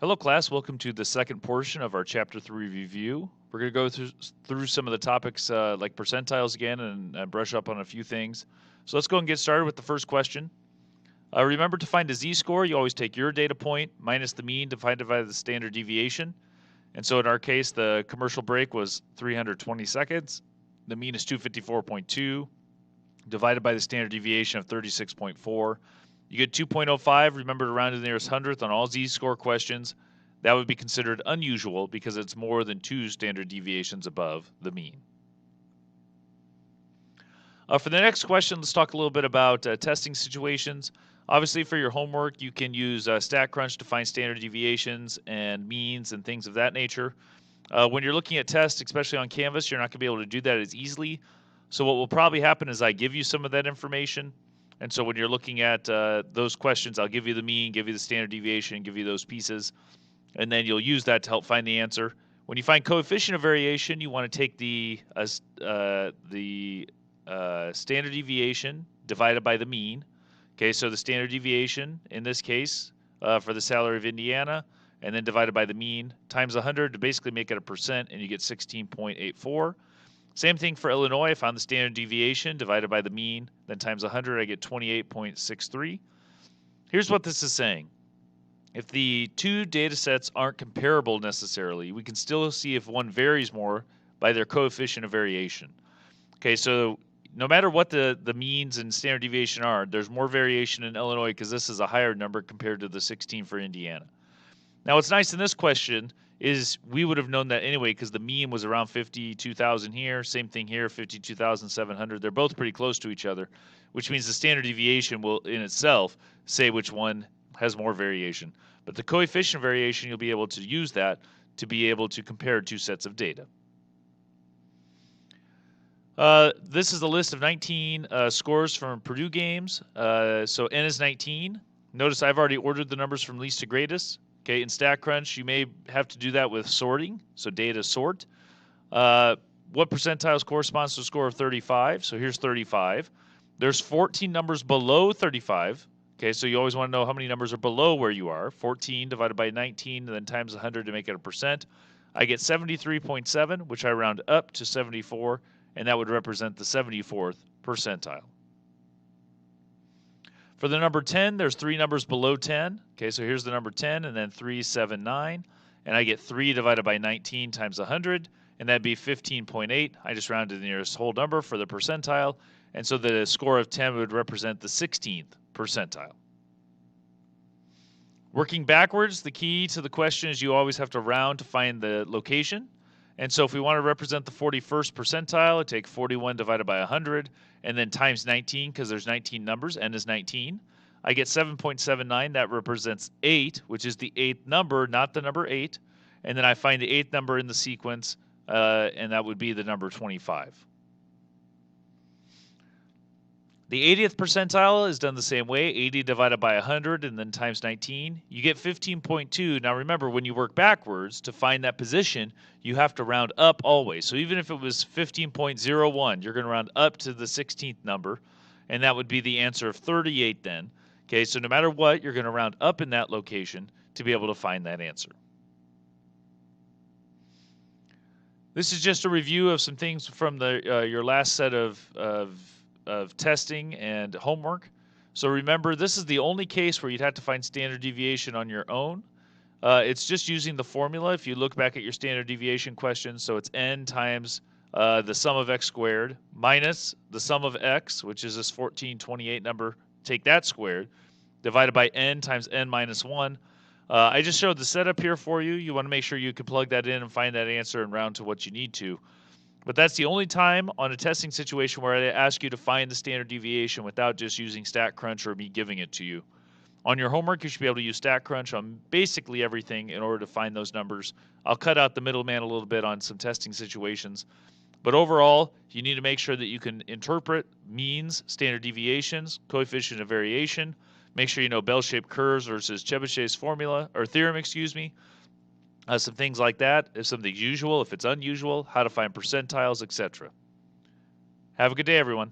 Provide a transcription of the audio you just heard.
Hello class, welcome to the second portion of our Chapter 3 review. We're going to go through some of the topics like percentiles again and brush up on a few things. So let's go and get started with the first question. Remember to find a z-score, you always take your data point minus the mean divided by the standard deviation. And so in our case, the commercial break was 320 seconds. The mean is 254.2 divided by the standard deviation of 36.4. You get 2.05. Remember to round to the nearest hundredth on all z-score questions. That would be considered unusual because it's more than 2 standard deviations above the mean. For the next question, let's talk a little bit about testing situations. Obviously, for your homework, you can use StatCrunch to find standard deviations and means and things of that nature. When you're looking at tests, especially on Canvas, you're not going to be able to do that as easily. So what will probably happen is I give you some of that information. And so when you're looking at those questions, I'll give you the mean, give you the standard deviation, give you those pieces, and then you'll use that to help find the answer. When you find coefficient of variation, you want to take the standard deviation divided by the mean. Okay, so the standard deviation in this case for the salary of Indiana, and then divided by the mean times 100 to basically make it a percent, and you get 16.84. Same thing for Illinois. I found the standard deviation divided by the mean, then times 100, I get 28.63. Here's what this is saying. If the two data sets aren't comparable necessarily, we can still see if one varies more by their coefficient of variation. Okay, so no matter what the means and standard deviation are, there's more variation in Illinois because this is a higher number compared to the 16 for Indiana. Now, what's nice in this question is we would have known that anyway because the mean was around 52,000 here. Same thing here, 52,700. They're both pretty close to each other, which means the standard deviation will in itself say which one has more variation. But the coefficient variation, you'll be able to use that to be able to compare two sets of data. This is the list of 19 scores from Purdue games. So N is 19. Notice I've already ordered the numbers from least to greatest. Okay, in StatCrunch, you may have to do that with sorting, so data sort. What percentiles corresponds to a score of 35? So here's 35. There's 14 numbers below 35. Okay, so you always want to know how many numbers are below where you are. 14 divided by 19, and then times 100 to make it a percent. I get 73.7, which I round up to 74, and that would represent the 74th percentile. For the number 10, there's 3 numbers below 10. Okay, so here's the number 10, and then 3, 7, 9. And I get 3 divided by 19 times 100, and that'd be 15.8. I just rounded the nearest whole number for the percentile, and so the score of 10 would represent the 16th percentile. Working backwards, the key to the question is you always have to round to find the location. And so if we want to represent the 41st percentile, I take 41 divided by 100, and then times 19, because there's 19 numbers, n is 19. I get 7.79. That represents 8, which is the 8th number, not the number 8. And then I find the 8th number in the sequence, and that would be the number 25. The 80th percentile is done the same way, 80 divided by 100 and then times 19. You get 15.2. Now remember, when you work backwards to find that position, you have to round up always. So even if it was 15.01, you're going to round up to the 16th number, and that would be the answer of 38 then. Okay, so no matter what, you're going to round up in that location to be able to find that answer. This is just a review of some things from your last set of testing and homework. So remember, this is the only case where you'd have to find standard deviation on your own. It's just using the formula. If you look back at your standard deviation question, so it's n times the sum of x squared minus the sum of x, which is this 1428 number, take that squared, divided by n times n minus 1. I just showed the setup here for you. You want to make sure you can plug that in and find that answer and round to what you need to. But that's the only time on a testing situation where I ask you to find the standard deviation without just using StatCrunch or me giving it to you. On your homework, you should be able to use StatCrunch on basically everything in order to find those numbers. I'll cut out the middleman a little bit on some testing situations. But overall, you need to make sure that you can interpret means, standard deviations, coefficient of variation. Make sure you know bell-shaped curves versus Chebyshev's formula, or theorem, excuse me. Some things like that, if something's usual, if it's unusual, how to find percentiles, etc. Have a good day, everyone.